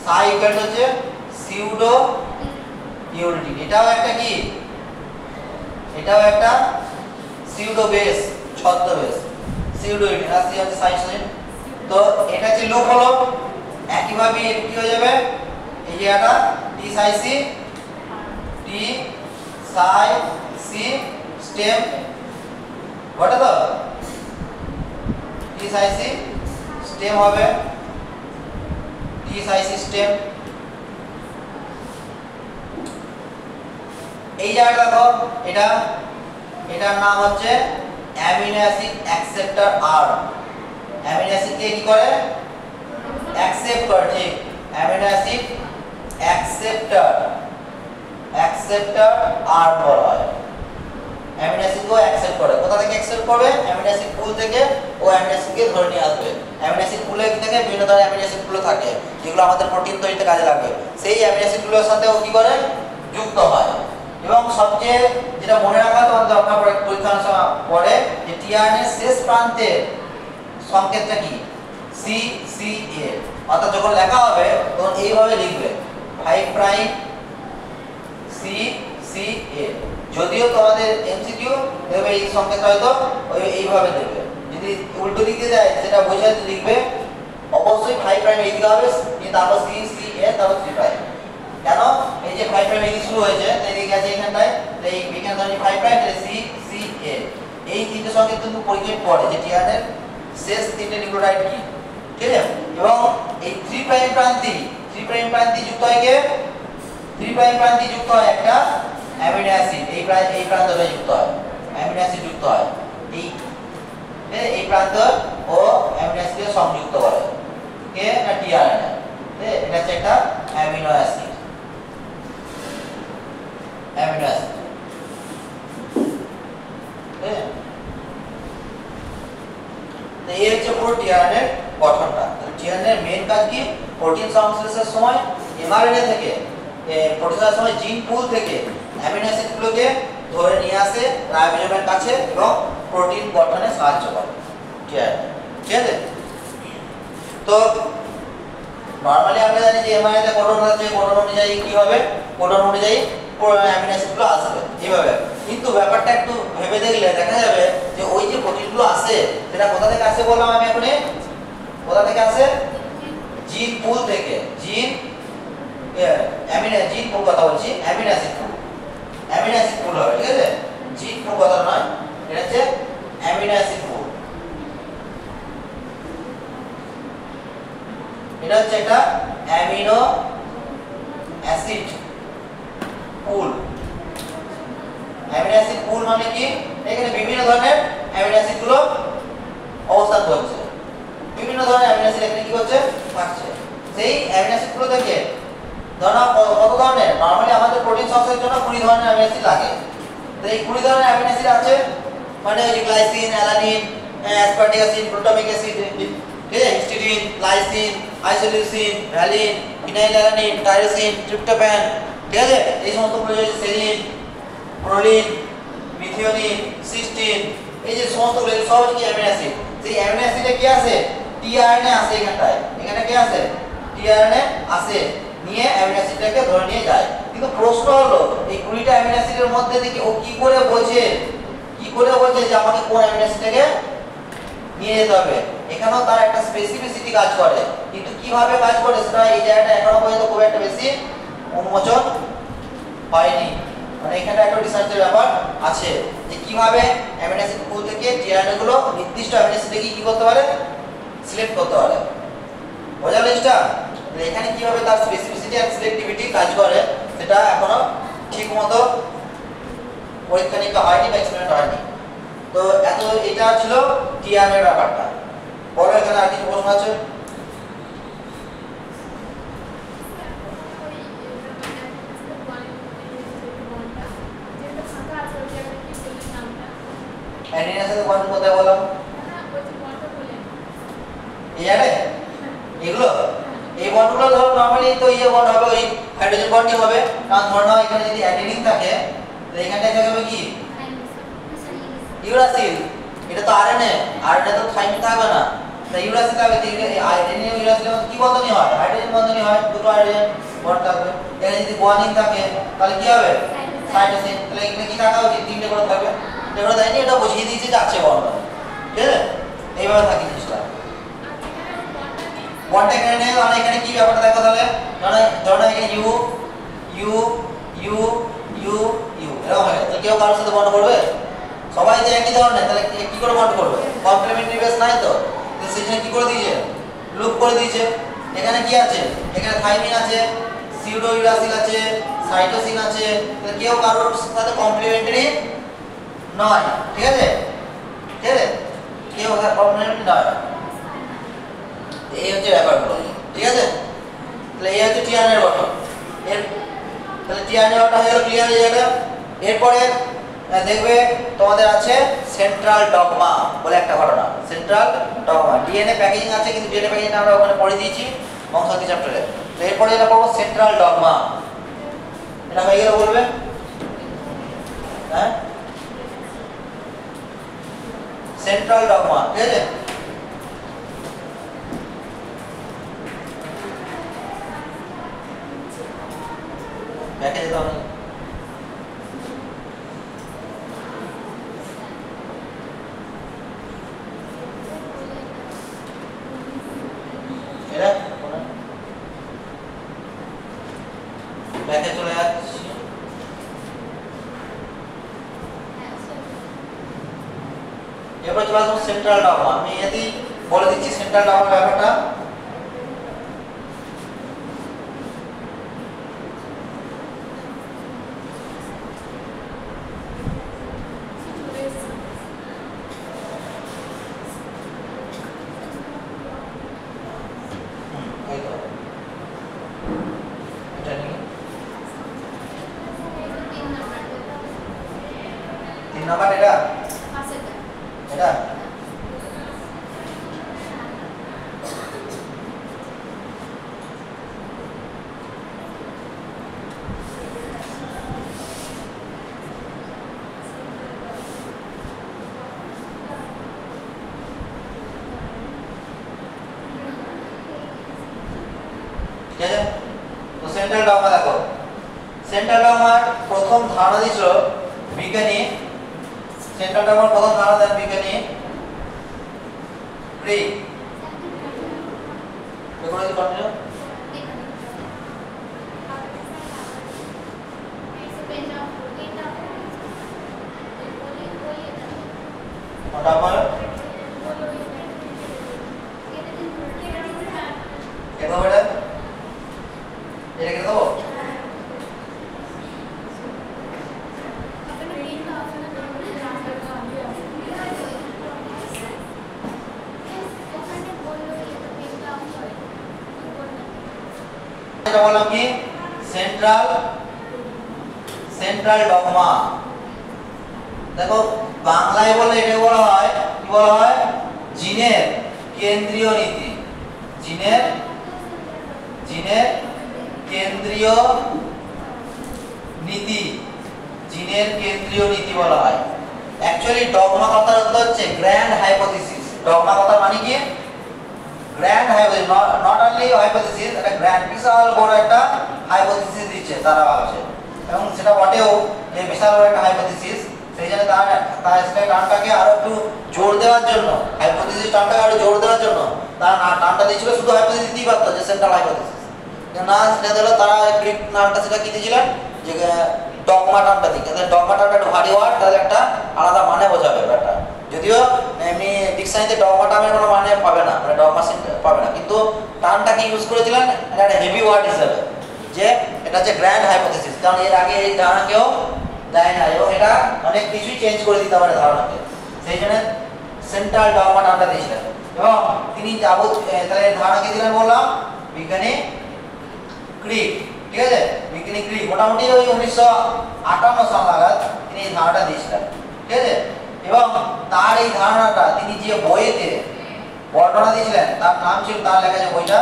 সাই ইকুয়াল হচ্ছে সিউডো ইউনিটি। এটাও একটা কি, এটাও একটা সিউডো বেস, ছদ্মবেশ, সিউডো ইউনিট, আর সি হচ্ছে সাই সাইন। তো এটা যে লুপ হলো, একইভাবে কি হয়ে যাবে, এই জায়গাটা টি সাই সি, টি টি সাই সি স্টেম ঘটে তো টি সাই সি স্টেম হবে টি সাই সি স্টেম। এই জায়গাটা দেখো এটা এটার নাম হচ্ছে অ্যামিনো অ্যাসিড অ্যাকসেপ্টর আর। অ্যামিনো অ্যাসিড কে কি করে অ্যাকসেপ্ট করে, ঠিক অ্যামিনো অ্যাসিড অ্যাকসেপ্টর আর বলা হয়। অ্যামিনো অ্যাসিড কো অ্যাকসেপ্ট করে, কোথা থেকে অ্যাকসেপ্ট করবে অ্যামিনো অ্যাসিড পুল থেকে, ও অ্যামিনো অ্যাসিডকে ধরে নিয়ে আসবে। অ্যামিনো অ্যাসিড পুলে কি থাকে বিভিন্ন ধরনের অ্যামিনো অ্যাসিড গুলো থাকে যেগুলো আমাদের প্রোটিন তৈরিতে কাজে লাগবে, সেই অ্যামিনো অ্যাসিড গুলোর সাথে ও কি করে যুক্ত হয়। এবং সবচেয়ে যেটা মনে রাখা তোমাদের দরকার পরীক্ষার সময় পড়ে যে টিআরএনএ শেষ প্রান্তে সংকেতটা কি সি সি এ, অর্থাৎ যখন লেখা হবে তখন এইভাবে লিখবে 5 প্রাইম সি সি এ। যদিও তোমাদের এমসিকিউ দেবে এই সংকেত হয়তো এইভাবে দেবে, যদি উল্টো দিকে যায় সেটা বোঝাতে লিখবে অবশ্যই 5 প্রাইম এই দিকে হবে, তারপর সি সি এ তারপর 3 প্রাইম। কেন এই যে 5 প্রাইম এই শুরু হয়েছে তাই দিকে আছে এখানটায়, এই এখানে ধরি 5 প্রাইম তাহলে সি সি এ। এই তিনটে সংকেত কিন্তু পরীক্ষায় পড়ে যে টিআরএনএর শেষ তিনটে নিউক্লিওটাইড কি, ঠিক আছে। এবং এই 3 প্রাইম প্রান্তি যুক্ত হয় কে 3 প্রাইম প্রান্তি যুক্ত হয় একটা অ্যামিনো অ্যাসিড, এই প্রান্তটা যুক্ত হয় অ্যামিনো অ্যাসিড যুক্ত হয় এই প্রান্ত ও অ্যামিনো অ্যাসিডকে সংযুক্ত করে কে না টিআরএনএ। এটা হচ্ছে একটা অ্যামিনো অ্যাসিড এই হচ্ছে পুরো টিআরএনএ গঠনটা। টিআরএনএ মেইন কাজ কি প্রোটিন সংশ্লেষের সময় এমআরএনএ থেকে প্রোটিনের সময় জিন পুল থেকে অ্যামিনো অ্যাসিড গুলোকে ধরে নিয়ে আসে রাইবোজোমের কাছে এবং প্রোটিন গঠনে সাহায্য করে টিআরএনএ, ঠিক আছে। তো নরমালি আমরা জানি যে এমআরএনএ কোডন আছে, কোডন অনুযায়ী কি হবে কোডন অনুযায়ী অ্যামিনো অ্যাসিড গুলো আসবে এইভাবে। কিন্তু ব্যাপারটা একটু ভেবে দেখলে দেখা যাবে যে ওই যে প্রোটিন গুলো আসে সেটা কোথা থেকে আসে বললাম আমি এখনি, কোথা থেকে আসে জিন পুল থেকে। জিন পুল কথা বলছি, অ্যামিনো অ্যাসিড পুল হবে, ঠিক আছে। জিন পুল কথা নয়, এটা হচ্ছে অ্যামিনো অ্যাসিড পুল। এটা হচ্ছে একটা অ্যামিনো অ্যাসিড পুল। অ্যামিনো অ্যাসিড পুল মানে কি এখানে বিভিন্ন ধরনের অ্যামিনো অ্যাসিড গুলো অবস্থান করছে, বিভিন্ন ধরনের অ্যামিনো অ্যাসিড এখানে কি করছে থাকছে। সেই অ্যামিনো অ্যাসিড গুলো থেকে ধরো কত ধরনের, নরমালি আমাদের প্রোটিন সংশ্লেষের জন্য 20 ধরনের অ্যামিনো অ্যাসিড লাগে। তো এই 20 ধরনের অ্যামিনো অ্যাসিড আছে মানে ওই glycine, alanine, aspartic acid, glutamic acid, ঠিক আছে, histidine, lysine, isoleucine, valine, phenylalanine, tyrosine, tryptophan, ঠিক আছে। এই সমস্ত গুলো হচ্ছে সেরিন, প্রোলিন, মিথিওনিন, সিস্টিন, এই যে সমস্ত গুলো সব কি অ্যামিনো অ্যাসিড। সেই অ্যামিনো অ্যাসিডে কি আছে টিআরএনএ আছে এখানটায়, এখানে কি আছে টিআরএনএ আছে, নিয়ে অ্যামিনো অ্যাসিডটাকে ধরে নিয়ে যায়। কিন্তু প্রশ্ন হলো এই 20টা অ্যামিনো অ্যাসিডের মধ্যে থেকে ও কি করে বোঝে যে আমাকে কোন অ্যামিনো অ্যাসিডটাকে নিয়ে যেতে হবে। এখানেও তার একটা স্পেসিফিসিটি কাজ করে, কিন্তু কিভাবে কাজ করে সেটা এই জায়গাটা এখনো পর্যন্ত খুব একটা বেশি উন্মোচন হয়নি। মানে এখানে একটা রিসার্চের ব্যাপার আছে যে কিভাবে অ্যামিনো অ্যাসিড পুল থেকে টিআরএনএ গুলো নির্দিষ্ট অ্যামিনো অ্যাসিডকে কি করতে পারে সিলেক্ট করতে পারে। বোঝা গেল এটা? এখানে কিভাবে তার স্পেসিফিসিটি আর সিলেক্টিভিটি কাজ করে সেটা এখনো ঠিকমতো পরীক্ষা নিরীক্ষা হয়নি বা এক্সপেরিমেন্ট হয়নি। তো এত এটা ছিল টিআরএনএ এর ব্যাপারটা। বলো এখানে আর কিছু প্রশ্ন আছে? অ্যাডিনের সাথে বন্ড কোথায় বললাম? এগুলো এই বন্ডগুলো ধরো নরমালি তো বন্ড হবে, ওই হাইড্রোজেন বন্ডই হবে। কারণ ধরো নাও এখানে যদি অ্যাডিনিন থাকে তো এখানটায় থাকবে কি ইউরাসিল। এটা তো আরএনএ তো থাইমিন থাকবে না, তাই ইউরাসিল থাকবে। অ্যাডিনিন ও ইউরাসিলের মধ্যে কি বন্ধনী হয় হাইড্রোজেন বন্ধনী হয়, দুটো হাইড্রোজেন বন্ড থাকবে। এখানে যদি গুয়ানিন থাকে তাহলে কি হবে সাইটোসিন। তাহলে এখানে কি থাকা উচিত তিনটে করে থাকবে, যেগুলো দেয়নি এটা বুঝিয়ে দিয়েছে যে আছে বন্ড, ঠিক আছে। এইভাবে থাকে জিনিসটা। বন্ড এখানে নেই, মানে এখানে কি ব্যাপারটা দেখো তাহলে ধরো এখানে U U U U U এরকম হয়। তো কেউ কারোর সাথে বন্ড করবে? সবাই যে একই ধরনের, তাহলে কি করে বন্ড করবে? কমপ্লিমেন্টারি বেস নাই তো, সেই জন্য কি করে দিয়েছে? লুপ করে দিয়েছে। এখানে কি আছে? এখানে থাইমিন আছে, সিউডোইউরাসিল আছে, সাইটোসিন আছে, তাহলে কেউ কারোর সাথে কমপ্লিমেন্টারি নয়। ঠিক আছে, ঠিক আছে, কেউ কমপ্লিমেন্টারি নয়। এই হচ্ছে ব্যাপারগুলো। ঠিক আছে, তাহলে এই হচ্ছে টিআরএনএর গঠন। এর তাহলে টিআরএনএ গঠন হয়ে গেল, ক্লিয়ার হয়ে যাবে। এরপরে দেখবে তোমাদের আছে সেন্ট্রাল ডগমা বলে একটা ঘটনা। সেন্ট্রাল ডগমা ডিএনএ প্যাকেজিং আছে, কিন্তু ডিএনএ প্যাকেজিং আমরা ওখানে পড়ে দিয়েছি বংশাবলী চ্যাপ্টারে। তো এরপরে এটা পড়বো সেন্ট্রাল ডগমা। এটা হয়ে গেল, বলবে হ্যাঁ সেন্ট্রাল ডগমা। ঠিক আছে, ব্যাকে যেতে হবে। এটা ব্যাকে চলে যাচ্ছি। এরপর চলে আসবো সেন্ট্রাল ডগমা। আমি যদি বলে দিচ্ছি সেন্ট্রাল ডগমার ব্যাপারটা। নাম্বার এটা এটা ঠিক আছে। তো সেন্ট্রাল ডগমা দেখো, সেন্ট্রাল ডগমার প্রথম ধারণা দিয়েছিল বিজ্ঞানী, সেন্ট্রাল ডগমার প্রথম ধারণা দেন বিজ্ঞানী ক্রিক। দেখো এই কন্টিনিউ তারপর এটা এটা এটা কি দেবো? এটা বললাম কি সেন্ট্রাল সেন্ট্রাল ডগমা। দেখো বাংলায় বলে এটা বলা হয়, কি বলা হয়? জিনের কেন্দ্রীয় নীতি। জিনের জিনের কেন্দ্রীয় নীতি, জিনের কেন্দ্রীয় নীতি বলা হয়। অ্যাকচুয়ালি ডগমা কথার অর্থ হচ্ছে গ্র্যান্ড হাইপোথিসিস। ডগমা কথা মানে কি? Grand hypothesis, not only hypothesis, এটা গ্র্যান্ড বিশাল বড় একটা হাইপোথিসিস দিচ্ছে তারা ভাবছে, এবং সেটা বটেও যে বিশাল বড় একটা হাইপোথিসিস। সেই জন্য তার টার্মটাকে আরো একটু জোর দেওয়ার জন্য, হাইপোথিসিস টার্মটাকে আরো জোর দেওয়ার জন্য তারা টার্মটা দিয়েছিল শুধু হাইপোথিসিস দিতেই পারতো, যে সেন্ট্রাল হাইপোথিসিস না, সেটা দিল তারা গ্রিক নামটা সেটা কি দিয়েছিলেন যে ডগমা টার্মটা দিকে। ডগমা টার্মটা একটু ভারী ওয়ার্ড, তাহলে একটা আলাদা মানে বোঝাবে ব্যাপারটা। যদিও এমনি ডিকশনারিতে ডগমা টার্মের কোনো মানে পাবে না, মানে ডগমা পাবে না, কিন্তু টার্মটাকে ইউজ করেছিলেন এটা একটা হেভি ওয়ার্ড হিসেবে, যে এটা হচ্ছে গ্র্যান্ড হাইপোথিসিস। কারণ এর আগে এই ধারণা কেউ দেয় না, এবং এটা অনেক কিছুই চেঞ্জ করে দিতে পারে ধারণাকে। সেই জন্য সেন্ট্রাল ডগমা টার্মটা দিয়েছিলেন, এবং তিনি তাহলে ধারণাকে দিলেন বললাম বিজ্ঞানী ক্রিক। ঠিক আছে, বিজ্ঞানী ক্রিক মোটামুটি ওই 1958 সাল নাগাদ তিনি এই ধারণাটা দিয়েছিলেন। ঠিক আছে, এবং তার এই ধারণাটা তিনি যে বইতে বর্ণনা দিয়েছিলেন তার নাম ছিল, তার লেখা আছে বইটা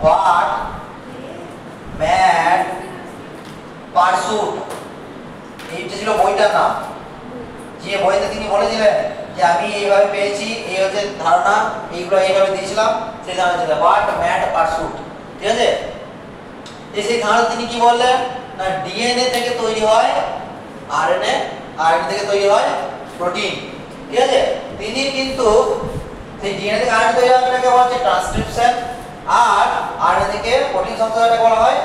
হোয়াট ম্যাড পারসুট। এইটা ছিল বইটার নাম, যে বইতে তিনি বলেছিলেন যে আমি এইভাবে পেয়েছি, এই হচ্ছে ধারণা, এইগুলো এইভাবে দিয়েছিলাম, সেই ধারণা ছিল হোয়াট ম্যাড পারসুট। ঠিক আছে, সেই ধারণা তিনি কি বললেন না ডিএনএ থেকে তৈরি হয় আরএনএ, আরএনএ থেকে তৈরি হয় প্রোটিন। ঠিক আছে, তিনি কিন্তু সেই ডিএনএ থেকে আরএনএ তৈরি হয় এটাকে বলা হচ্ছে ট্রান্সক্রিপশন, আর আরএনএ থেকে প্রোটিন সংশ্লেষণকে বলা হয়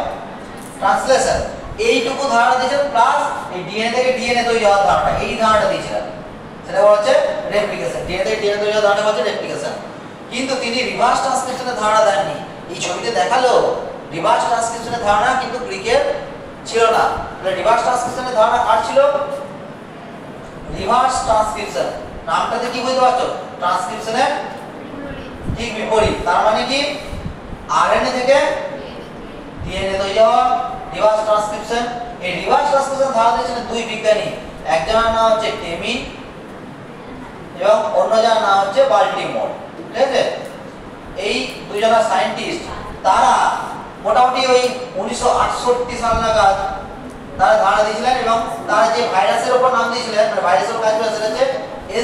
ট্রান্সলেশন। এইটুকু ধারণা দিয়েছিলেন প্লাস এই ডিএনএ থেকে ডিএনএ তৈরি হওয়ার ধারণা, এই ধারণাটা দিয়েছিলেন, সেটা হচ্ছে রেপ্লিকেশন। ডিএনএ থেকে ডিএনএ তৈরি হওয়ার ধারণা হচ্ছে রেপ্লিকেশন। কিন্তু তিনি রিভার্স ট্রান্সক্রিপশনের ধারণা দেননি। এই ছবিতে দেখালো রিভার্স ট্রান্সক্রিপশনের ধারণা কিন্তু গ্রিকের ছিল না। রিভার্স ট্রান্সক্রিপশনের ধারণা কার ছিল? রিভার্স ট্রান্সক্রিপশন নামটাতে কি বুঝতে পারছো? ট্রান্সক্রিপশনের ঠিক বিপরীত। তার মানে কি আরএনএ থেকে ডিএনএ তৈরি হওয়া, রিভার্স ট্রান্সক্রিপশন। এই রিভার্স ট্রান্সক্রিপশন ধারণা দিয়েছিলেন দুই বিজ্ঞানী, একজনের নাম হচ্ছে টেমিন এবং অন্যজনের নাম হচ্ছে বাল্টিমোর। ঠিক আছে, এই দুজনা সায়েন্টিস্ট তারা মোটামুটি ওই 1968 সাল নাগাদ তারা ধারণা দিয়েছিলেন এবং তারা যে ভাইরাসের উপর নাম দিয়েছিলেন, মানে ভাইরাসের কাজ করে সেটা হচ্ছে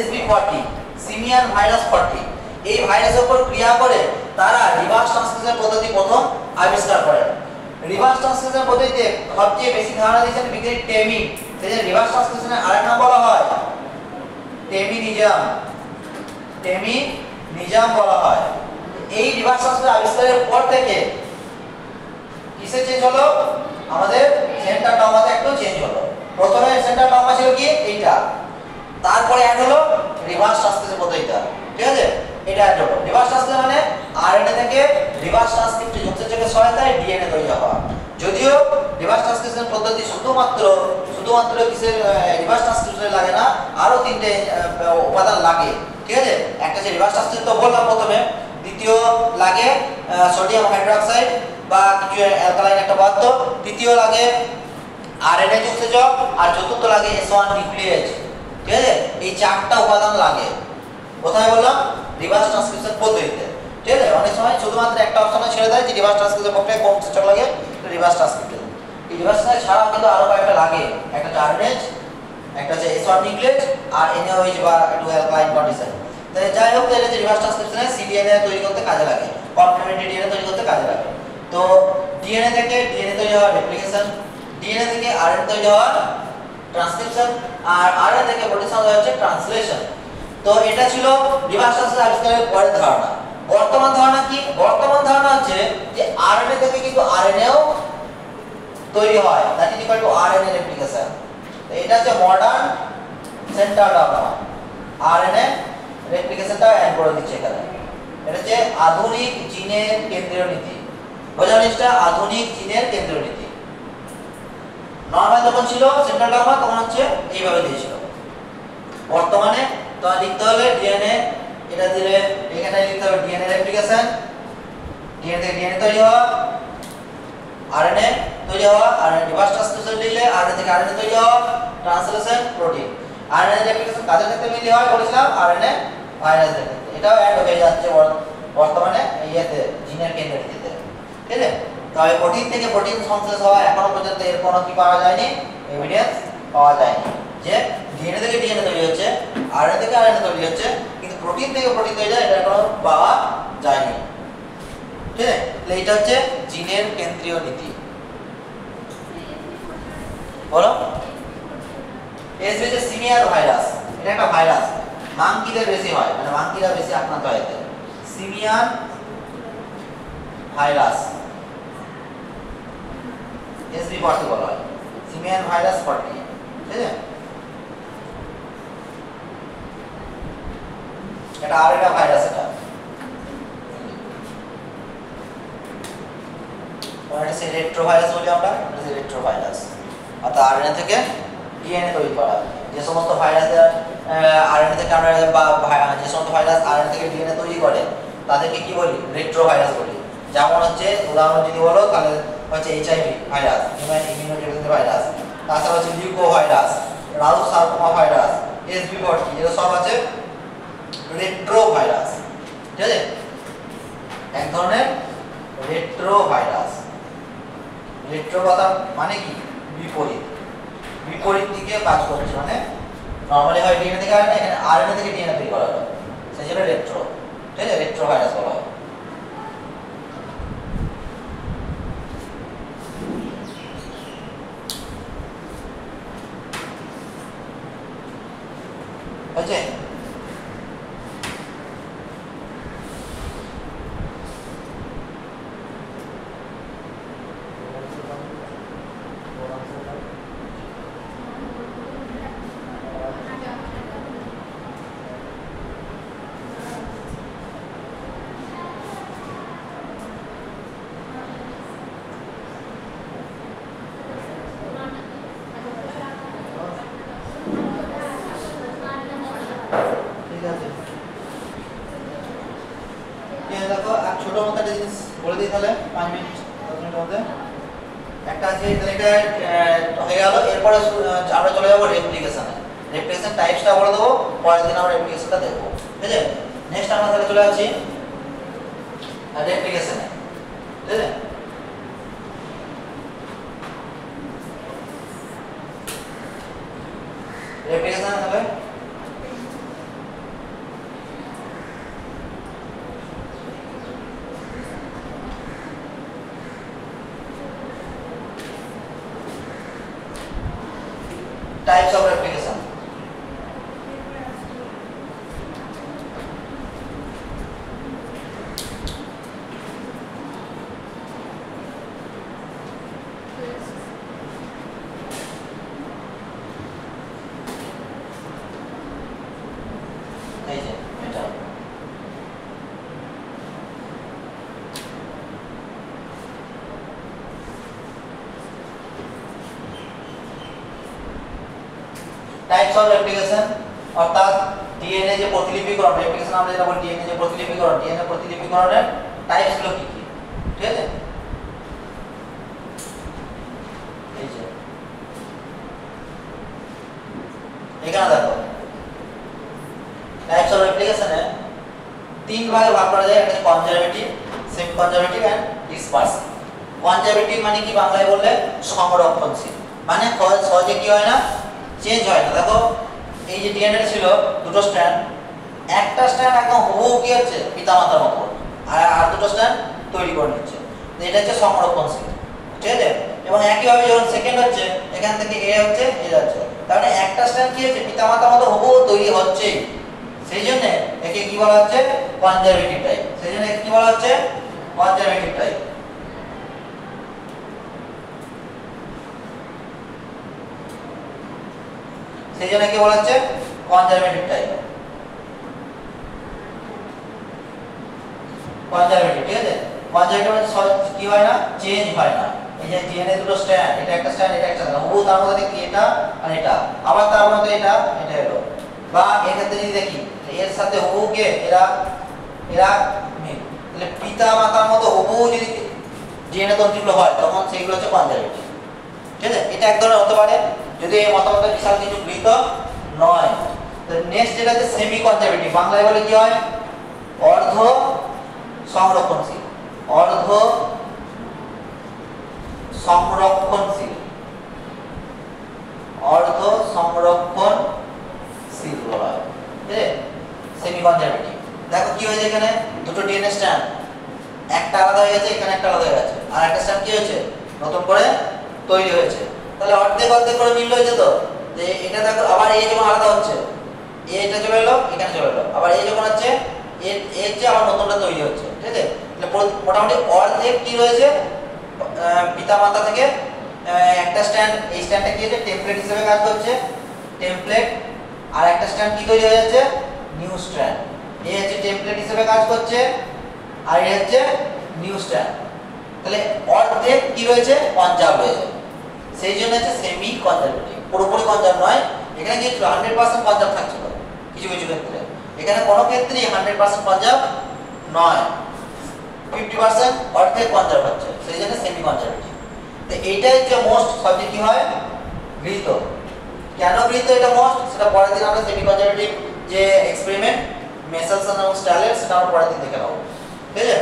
SB40 সিমিয়ান ভাইরাস 40। এই ভাইরাসের উপর ক্রিয়া করে তারা রিভার্স ট্রান্সক্রিপশন পদ্ধতি প্রথম আবিষ্কার করেন। রিভার্স ট্রান্সক্রিপশন পদ্ধতিতে সবচেয়ে বেশি ধারণা দিয়েছেন বিজ্ঞানী টেমিন। সেই যে রিভার্স ট্রান্সক্রিপশনের আরেক নাম বলা হয় টেমিনিজম, টেমিনিজম বলা হয়। এই রিভার্স ট্রান্সক্রিপশন আবিষ্কারের পর থেকে কিসে চেঞ্জ হলো? আমাদের সেন্টার ডগমাতে একটু চেঞ্জ হলো। প্রথমে সেন্টার ডগমা ছিল কি এইটা, তারপরে অ্যাড হলো রিভার্স ট্রান্সক্রিপশন পদ্ধতিটা। ঠিক আছে, এটা অ্যাড হলো। রিভার্স ট্রান্সক্রিপশন মানে আরএনএ থেকে রিভার্স ট্রান্সক্রিপ্ট যুক্তচক্রের সহায়তায় ডিএনএ তৈরি হওয়া। যদিও রিভার্স ট্রান্সক্রিপশন পদ্ধতি শুধুমাত্র কিসের রিভার্স ট্রান্সক্রিপশনে লাগে না, আরো তিনটে উপাদান লাগে। ঠিক আছে, একটা যে রিভার্স ট্রান্সক্রিপশন তো বললাম প্রথমে, দ্বিতীয় লাগে সোডিয়াম হাইড্রোক্সাইড বা কিছু অ্যালকালাইন একটা পদার্থ, তৃতীয় লাগে আরএনএ যুক্তচক, আর চতুর্থ লাগে S1 নিউক্লিয়েজ। ঠিক আছে, এই চারটা উপাদান লাগে। কোথায় বললাম? রিভার্স ট্রান্সক্রিপশন পদ্ধতিতে। ঠিক আছে, অনেক সময় শুধুমাত্র একটা অপশনে ছেড়ে দেয় যে রিভার্স ট্রান্সক্রিপশন প্রক্রিয়া কোন সূচক লাগে, রিভার্স ট্রান্সক্রিপশন। এই রিভার্স ছাড়াও কিন্তু আরো কয়েকটা লাগে, একটা হচ্ছে আরএনএ, একটা হচ্ছে S1 নিউক্লিয়েজ আর NaOH বা একটু অ্যালকালাইন কন্ডিশন। তাই যাই হোক, এটা যে রিভার্স ট্রান্সক্রিপশনে সিডিএনএ তৈরি করতে কাজে লাগে, কমপ্লিমেন্টারি ডিএনএ তৈরি করতে কাজে লাগে। তো ডিএনএ থেকে ডিএনএ তৈরি হওয়া রেপ্লিকেশন, ডিএনএ থেকে আরএনএ তৈরি হওয়া ট্রান্সক্রিপশন, আর আরএনএ থেকে প্রোটিন সংশ্লেষণ হচ্ছে ট্রান্সলেশন। তো এটা ছিল রিভার্স ট্রান্সক্রিপশন আবিষ্কারের পরের ধারণা। বর্তমান ধারণা কি? বর্তমান ধারণা হচ্ছে যে আরএনএ থেকে কিন্তু আরএনএও তৈরি হয়, that is equal to RNA replication. তো এটা হচ্ছে মডার্ন সেন্টার ডগমা। আরএনএ রেপ্লিকেশনটা অ্যাড করে দিচ্ছে এখানে। এটা হচ্ছে আধুনিক জিনের কেন্দ্রীয় নীতি। বোঝা জিনিসটা? আধুনিক জিনের কেন্দ্রীয় নীতি। নরমাল যখন ছিল সেন্টার ডগমা তখন হচ্ছে এইভাবে দিয়েছিল। বর্তমানে তো লিখতে হলে ডিএনএ, এটা দিলে এখানে লিখতে হবে ডিএনএ রেপ্লিকেশন, ডিএনএ থেকে ডিএনএ তৈরি হওয়া, আরএনএ তৈরি হওয়া, আর রিভার্স ট্রান্সক্রিপশন লিখলে আরএনএ থেকে আরএনএ তৈরি হওয়া, ট্রান্সলেশন প্রোটিন। আরএনএ রেপ্লিকেশন কাদের ক্ষেত্রে মিলি হয় বলেছিলাম? আরএনএ ভাইরাসের ক্ষেত্রে। এটাও অ্যাড হয়ে যাচ্ছে বর্তমানে ইয়েতে জিনের কেন্দ্রের নীতিতে। ঠিক আছে, তবে প্রোটিন থেকে প্রোটিন সংশ্লেষ হওয়া এখনো পর্যন্ত এর কোনো কি পাওয়া যায়নি, এভিডেন্স পাওয়া যায়নি যে ডিএনএ থেকে ডিএনএ তৈরি হচ্ছে, আরএনএ থেকে আরএনএ তৈরি হচ্ছে, কিন্তু প্রোটিন থেকে প্রোটিন তৈরি হয় এটা এখনো পাওয়া যায়নি। ঠিক আছে, তাহলে এটা হচ্ছে জিনের কেন্দ্রীয় নীতি। বলো, এসবি যে সিমিয়ার ভাইরাস, এটা একটা ভাইরাস, মাঙ্কিদের বেশি হয়, মানে মাঙ্কিরা বেশি আক্রান্ত হয় এতে। সিমিয়ান ভাইরাস SB40 বলা হয়, সিমিয়ান ভাইরাস 40। ঠিক আছে, এটা আরেকটা ভাইরাস। এটা এটা সে রেট্রো ভাইরাস বলি আমরা, এটা সে রেট্রো ভাইরাস। অর্থাৎ আরএনএ থেকে ডিএনএ তৈরি করা। যে সমস্ত ভাইরাসের আরএনএ থেকে আমরা যে সমস্ত ভাইরাস আরএনএ থেকে ডিএনএ তৈরি করে তাদেরকে কি বলি? রেট্রো ভাইরাস বলি। যেমন হচ্ছে উদাহরণ যদি বলো তাহলে হচ্ছে HIV virus, human immunodeficiency virus, তাছাড়া হচ্ছে লিউকো ভাইরাস, রাউস সার্কোমা ভাইরাস, SB40, এগুলো সব আছে রেট্রো ভাইরাস। ঠিক আছে, এক ধরনের রেট্রো ভাইরাস। রেট্রো কথা মানে কি? বিপরীত, বিপরীত দিকে কাজ করছে। মানে নরমালি হয় ডিএনএ থেকে আরএনএ, এখানে আরএনএ থেকে ডিএনএ তৈরি করা হয়, সেই জন্য রেট্রো। ঠিক আছে, রেট্রো ভাইরাস বলা হয়। হচ্ছে দুটোর মধ্যে একটা জিনিস বলে দিই তাহলে 5 মিনিট 10 মিনিটের মধ্যে। একটা আছে তাহলে এটা হয়ে গেল। এরপরে আমরা চলে যাবো রেপ্লিকেশনে। রেপ্লিকেশন টাইপসটা বলে দেবো, পরের দিন আমরা রেপ্লিকেশনটা দেখবো, ঠিক আছে? নেক্সট আমরা তাহলে চলে যাচ্ছি রেপ্লিকেশনে, ঠিক আছে? রেপ্লিকেশন হবে types of replication. এই যে এটা টাইপস অফ রেপ্লিকেশন, অর্থাৎ ডিএনএ যে প্রতিলিপিকরণ, রেপ্লিকেশন আমরা যেটা বলি ডিএনএ যে প্রতিলিপিকরণ, ডিএনএ প্রতিলিপিকরণের টাইপস গুলো কি কি, ঠিক আছে? এই যে এখানে দেখো টাইপস অফ রেপ্লিকেশনে তিন ভাগে ভাগ করা যায়। একটা conservative, semi conservative and dispersive. Conservative মানে কি বাংলায় বললে সংরক্ষণশীল, মানে সহজে কি হয় না, চেঞ্জ হয় না। দেখো এই যে ডিএনএ ছিল দুটো স্ট্র্যান্ড, একটা স্ট্র্যান্ড একদম হুবহু কি হচ্ছে পিতামাতার মতো, আর দুটো স্ট্র্যান্ড তৈরি করে নিচ্ছে, এটা হচ্ছে সংরক্ষণশীল, ঠিক আছে? এবং একইভাবে যখন সেকেন্ড হচ্ছে এখান থেকে এ হচ্ছে এ যাচ্ছে, তার মানে একটা স্ট্র্যান্ড কি হচ্ছে পিতামাতার মতো হুবহু তৈরি হচ্ছে, সেই জন্য একে কি বলা হচ্ছে কনজারভেটিভ টাইপ। সেই জন্য কি বলা হচ্ছে কনজারভেটিভ টাইপ। সেই জন্য কি বলা হচ্ছে কনজারভেটিভ টাইপ। কনজারভেটিভ, ঠিক আছে? কনজারভেটিভ মানে কি হয় না, চেঞ্জ হয় না। এই যে ডিএনএ দুটো স্ট্র্যান্ড, এটা একটা স্ট্র্যান্ড এটা একটা স্ট্র্যান্ড, ও তার মধ্যে কি এটা আর এটা, আবার তার মধ্যে এটা এটা হলো। বা এর ক্ষেত্রে যদি দেখি এর সাথে হুবহু কে এরা এরা মিল, তাহলে পিতা মাতার মতো হুবহু যদি ডিএনএ তন্তুগুলো হয় তখন সেগুলো হচ্ছে কনজারভেটিভ, ঠিক আছে? এটা এক ধরনের হতে পারে যদি এই মতামতের বিশাল কিছু গৃহীত নয়। তো নেক্সট যেটা হচ্ছে সেমি কনজারভেটিভ, বাংলায় বলে কি হয় অর্ধ সংরক্ষণশীল। অর্ধ সংরক্ষণশীল, অর্ধ সংরক্ষণশীল বলা হয়, ঠিক আছে? Semi conservative. দেখো কি হয়েছে এখানে দুটো ডিএনএ স্ট্র্যান্ড, একটা আলাদা হয়ে গেছে, এখানে একটা আলাদা হয়ে গেছে, আর একটা স্ট্র্যান্ড কি হয়েছে নতুন করে তৈরি হয়েছে। তাহলে অর্ধেক অর্ধেক করে মিল হয়েছে। তো যে এটা দেখো আবার এই যখন আলাদা হচ্ছে এটা চলে এলো এখানে চলে এলো, আবার এই যখন হচ্ছে এর যে আবার নতুনটা তৈরি হচ্ছে, ঠিক আছে? তাহলে মোটামুটি অর্ধেক কি রয়েছে পিতা মাতা থেকে একটা স্ট্যান্ড, এই স্ট্যান্ডটা কি হচ্ছে টেমপ্লেট হিসেবে কাজ করছে, টেমপ্লেট, আর একটা স্ট্যান্ড কি তৈরি হয়ে যাচ্ছে নিউ স্ট্যান্ড। এই হচ্ছে টেমপ্লেট হিসেবে কাজ করছে আর এই হচ্ছে নিউ স্ট্যান্ড। তাহলে অর্ধেক কি রয়েছে কনজার্ভ রয়েছে, সেই জন্য হচ্ছে সেমি কনজারভেটিভ। পুরোপুরি কনজার্ভ নয়, এখানে কি 100% কনজার্ভ থাকছিল কিছু কিছু ক্ষেত্রে, এখানে কোনো ক্ষেত্রেই 100% কনজার্ভ নয়, 50% অর্ধেক কনজার্ভ হচ্ছে, সেই জন্য সেমি কনজারভেটিভ। তো এইটাই যে মোস্ট সবচেয়ে কি হয় গৃহীত। কেন গৃহীত এটা মোস্ট, সেটা পরের দিন আমরা সেমি কনজারভেটিভ যে এক্সপেরিমেন্ট মেসেলসন এবং স্টাইলের সেটা আমরা পরের দিন দেখে নেব, ঠিক আছে?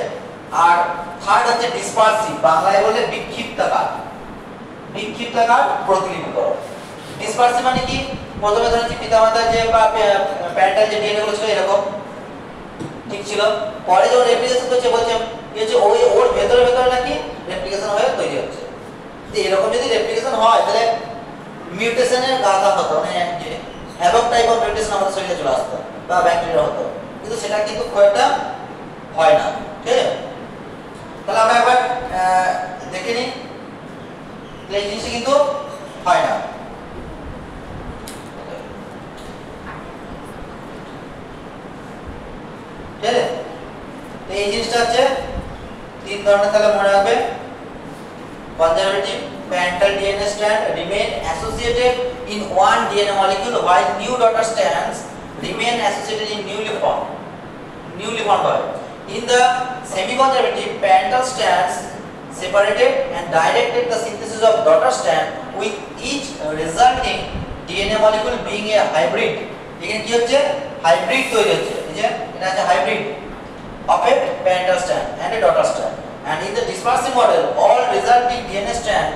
আর থার্ড হচ্ছে ডিসপারসিভ, বাংলায় বলে বিক্ষিপ্তাকার। বিক্ষিপ্তাকার প্রতিলিপিকরণ। ডিসপারসিভ মানে কি, প্রথমে ধরেছি পিতামাতার যে বা প্যারেন্টাল যে ডিএনএ গুলো ছিল এরকম ঠিক ছিল, পরে যখন রেপ্লিকেশন করছে বলছে যে ওর ভেতরে ভেতরে নাকি রেপ্লিকেশন হয়ে তৈরি হচ্ছে। যে এরকম যদি রেপ্লিকেশন হয় তাহলে মিউটেশনের গাথা হতো, মানে হ্যাভক টাইপ অফ মিউটেশন আমাদের শরীরে চলে আসতো বা ব্যাকটেরিয়া হতো, কিন্তু সেটা কিন্তু খুব একটা হয় না, ঠিক আছে? তাহলে আমরা একবার দেখে নিই, এই জিনিসটা কিন্তু হয় না। ঠিক আছে? তো এই জিনিসটা হচ্ছে তিন ধরনের, তাহলে মনে রাখবে। Conservative, parental DNA strand remain associated in one DNA molecule while new daughter strands remain associated in newly formed হয়। In the semi-conservative, parental strands separated and directed the synthesis of daughter strand with each resulting DNA molecule being a hybrid. এখানে কি হচ্ছে hybrid তৈরি হচ্ছে, এই যে এটা হচ্ছে hybrid of a parental strand and a daughter strand. And in the dispersive model, all resulting DNA strand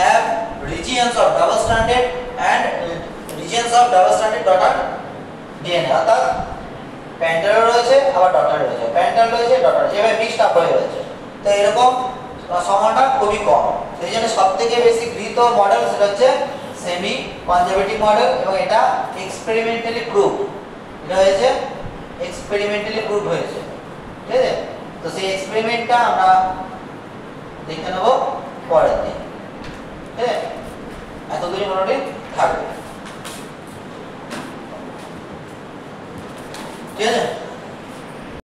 have regions of double-stranded and regions of double-stranded daughter DNA. অর্থাৎ প্যারেন্টাল রয়েছে আবার ডটার রয়েছে, প্যারেন্টাল রয়েছে daughter, এভাবে mixed up হয়ে রয়েছে। তো এরকম সময়টা খুবই কম, সেই জন্য সবথেকে বেশি গৃহীত মডেল সেটা হচ্ছে সেমি কনজারভেটিভ মডেল, এবং এটা এক্সপেরিমেন্টালি প্রুভ, এটা হয়েছে এক্সপেরিমেন্টালি প্রুভ হয়েছে, ঠিক আছে। তো সেই এক্সপেরিমেন্টটা আমরা দেখে নেব পরের দিন, ঠিক আছে। এতদিনই মোটামুটি থাকবে, ঠিক আছে।